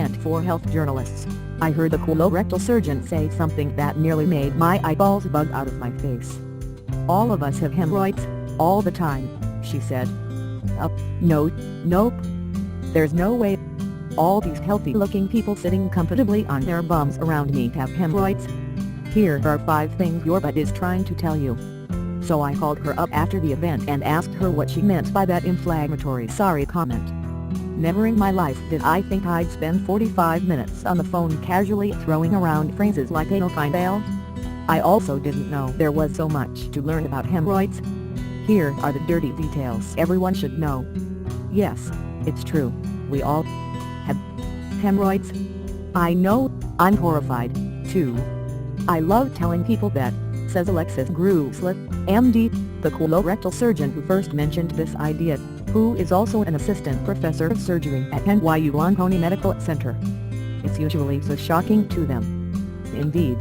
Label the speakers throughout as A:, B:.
A: event for health journalists. I heard the colorectal surgeon say something that nearly made my eyeballs bug out of my face. All of us have hemorrhoids, all the time, she said. Nope. There's no way. All these healthy-looking people sitting comfortably on their bums around me have hemorrhoids. Here are 5 things your butt is trying to tell you. So I called her up after the event and asked her what she meant by that inflammatory sorry comment. Never in my life did I think I'd spend 45 minutes on the phone casually throwing around phrases like anal fail. I also didn't know there was so much to learn about hemorrhoids. Here are the dirty details everyone should know. Yes, it's true, we all have hemorrhoids. I know, I'm horrified, too. I love telling people that, says Alexis Gruslick, MD, the colorectal surgeon who first mentioned this idea, who is also an assistant professor of surgery at NYU Oncology Medical Center. It's usually so shocking to them. Indeed.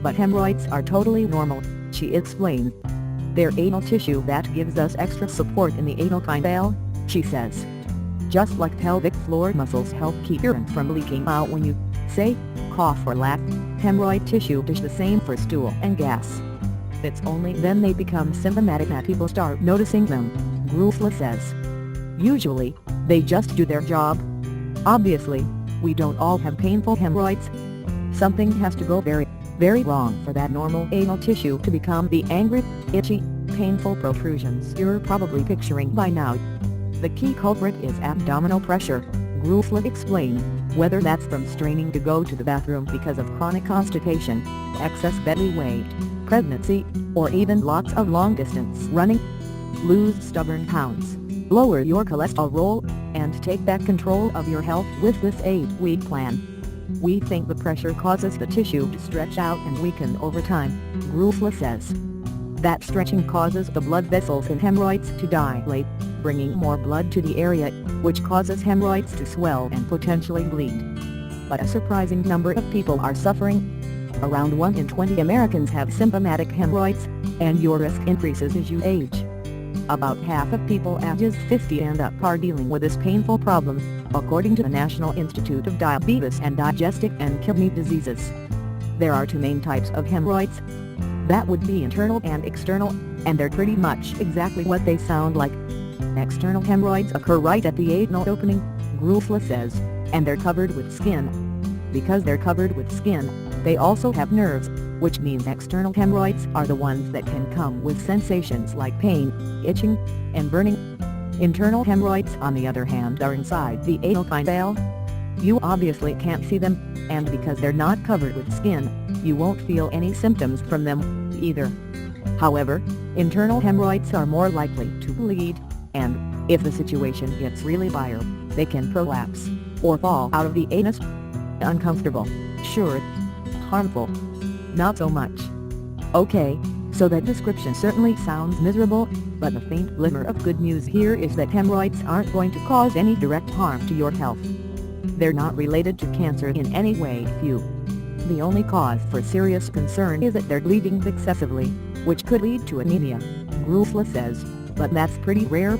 A: But hemorrhoids are totally normal, she explained. They're anal tissue that gives us extra support in the anal canal, she says. Just like pelvic floor muscles help keep urine from leaking out when you, say, cough or laugh, hemorrhoid tissue does the same for stool and gas. It's only then they become symptomatic that people start noticing them, Gruslick says. Usually, they just do their job. Obviously, we don't all have painful hemorrhoids. Something has to go very wrong for that normal anal tissue to become the angry, itchy, painful protrusions you're probably picturing by now. The key culprit is abdominal pressure, Gruslick explained, whether that's from straining to go to the bathroom because of chronic constipation, excess belly weight, pregnancy, or even lots of long-distance running. Lose stubborn pounds, lower your cholesterol, and take back control of your health with this 8-week plan. We think the pressure causes the tissue to stretch out and weaken over time, Gruslick says. That stretching causes the blood vessels in hemorrhoids to dilate, bringing more blood to the area, which causes hemorrhoids to swell and potentially bleed. But a surprising number of people are suffering. Around 1 in 20 Americans have symptomatic hemorrhoids, and your risk increases as you age. About half of people ages 50 and up are dealing with this painful problem, according to the National Institute of Diabetes and Digestive and Kidney Diseases. There are 2 main types of hemorrhoids. That would be internal and external, and they're pretty much exactly what they sound like. External hemorrhoids occur right at the anal opening, Gruslick says, and they're covered with skin. Because they're covered with skin, they also have nerves, which means external hemorrhoids are the ones that can come with sensations like pain, itching, and burning. Internal hemorrhoids, on the other hand, are inside the anal canal. You obviously can't see them, and because they're not covered with skin, you won't feel any symptoms from them, either. However, internal hemorrhoids are more likely to bleed, and, if the situation gets really dire, they can prolapse, or fall out of the anus. Uncomfortable, sure. Harmful, not so much. Okay, so that description certainly sounds miserable, but the faint glimmer of good news here is that hemorrhoids aren't going to cause any direct harm to your health. They're not related to cancer in any way, few. The only cause for serious concern is that they're bleeding excessively, which could lead to anemia, Gruslick says, but that's pretty rare.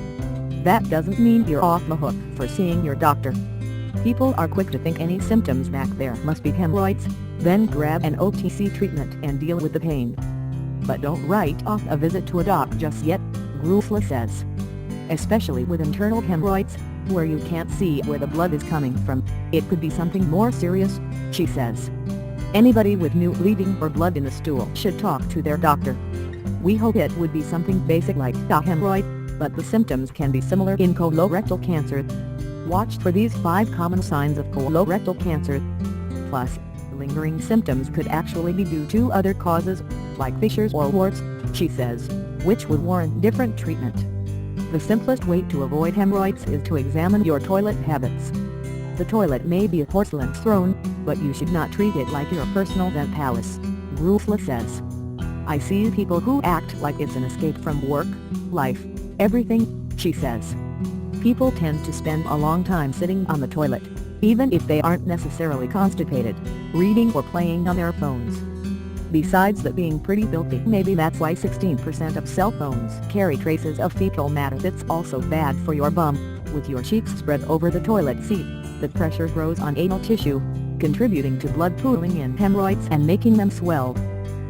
A: That doesn't mean you're off the hook for seeing your doctor. People are quick to think any symptoms back there must be hemorrhoids, then grab an OTC treatment and deal with the pain. But don't write off a visit to a doc just yet, Gruslick says. Especially with internal hemorrhoids, where you can't see where the blood is coming from, it could be something more serious, she says. Anybody with new bleeding or blood in the stool should talk to their doctor. We hope it would be something basic like a hemorrhoid, but the symptoms can be similar in colorectal cancer. Watch for these 5 common signs of colorectal cancer. Plus, lingering symptoms could actually be due to other causes, like fissures or warts, she says, which would warrant different treatment. The simplest way to avoid hemorrhoids is to examine your toilet habits. The toilet may be a porcelain throne, but you should not treat it like your personal vent palace, Gruslick says. I see people who act like it's an escape from work, life, everything, she says. People tend to spend a long time sitting on the toilet, even if they aren't necessarily constipated, reading or playing on their phones. Besides that being pretty filthy, maybe that's why 16% of cell phones carry traces of fecal matter that's also bad for your bum, with your cheeks spread over the toilet seat. The pressure grows on anal tissue, contributing to blood pooling in hemorrhoids and making them swell.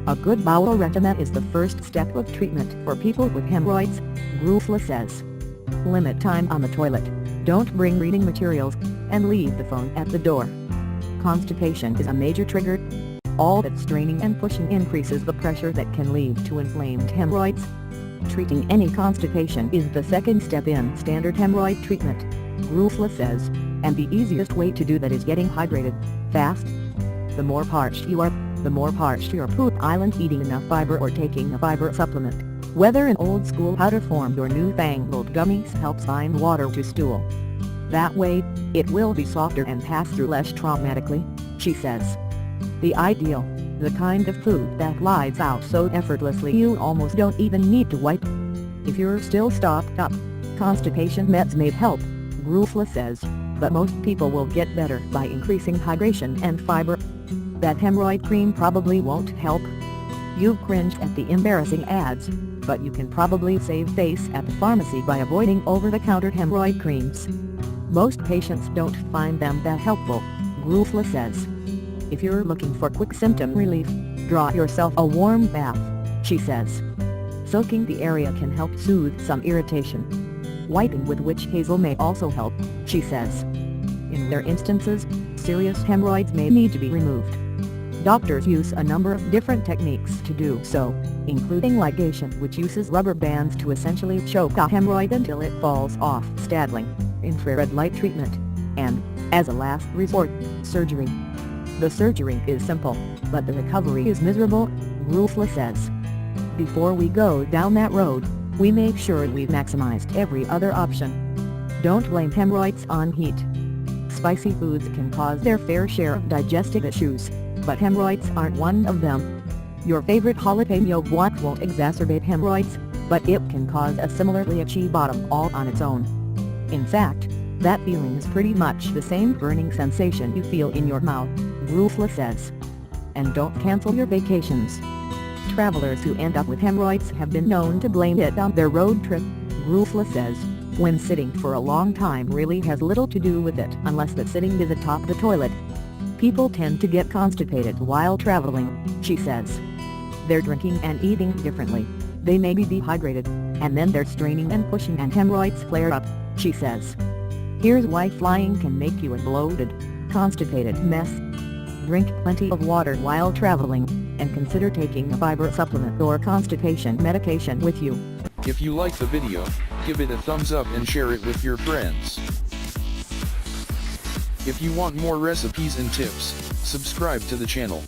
A: A good bowel regimen is the first step of treatment for people with hemorrhoids, Grufla says. Limit time on the toilet, don't bring reading materials, and leave the phone at the door. Constipation is a major trigger. All that straining and pushing increases the pressure that can lead to inflamed hemorrhoids. Treating any constipation is the second step in standard hemorrhoid treatment, Grufla says, and the easiest way to do that is getting hydrated, fast. The more parched you are, the more parched your poop island. Eating enough fiber or taking a fiber supplement, whether in old school powder form or newfangled gummies, helps bind water to stool. That way, it will be softer and pass through less traumatically, she says. The ideal, the kind of food that glides out so effortlessly you almost don't even need to wipe. If you're still stopped up, constipation meds may help, Grufla says, but most people will get better by increasing hydration and fiber. That hemorrhoid cream probably won't help. You've cringed at the embarrassing ads, but you can probably save face at the pharmacy by avoiding over-the-counter hemorrhoid creams. Most patients don't find them that helpful, Grufla says. If you're looking for quick symptom relief, draw yourself a warm bath, she says. Soaking the area can help soothe some irritation. Wiping with witch hazel may also help, she says. In rare instances, serious hemorrhoids may need to be removed. Doctors use a number of different techniques to do so, including ligation, which uses rubber bands to essentially choke a hemorrhoid until it falls off, staddling, infrared light treatment, and, as a last resort, surgery. The surgery is simple, but the recovery is miserable, Grufla says. Before we go down that road, we make sure we've maximized every other option. Don't blame hemorrhoids on heat. Spicy foods can cause their fair share of digestive issues, but hemorrhoids aren't one of them. Your favorite jalapeno guac won't exacerbate hemorrhoids, but it can cause a similarly itchy bottom all on its own. In fact, that feeling is pretty much the same burning sensation you feel in your mouth, Grufla says. And don't cancel your vacations. Travelers who end up with hemorrhoids have been known to blame it on their road trip, Grufla says, when sitting for a long time really has little to do with it unless the sitting is atop the toilet. People tend to get constipated while traveling, she says. They're drinking and eating differently, they may be dehydrated, and then they're straining and pushing and hemorrhoids flare up, she says. Here's why flying can make you a bloated, constipated mess. Drink plenty of water while traveling, and consider taking a fiber supplement or constipation medication with you.
B: If you like the video, give it a thumbs up and share it with your friends. If you want more recipes and tips, subscribe to the channel.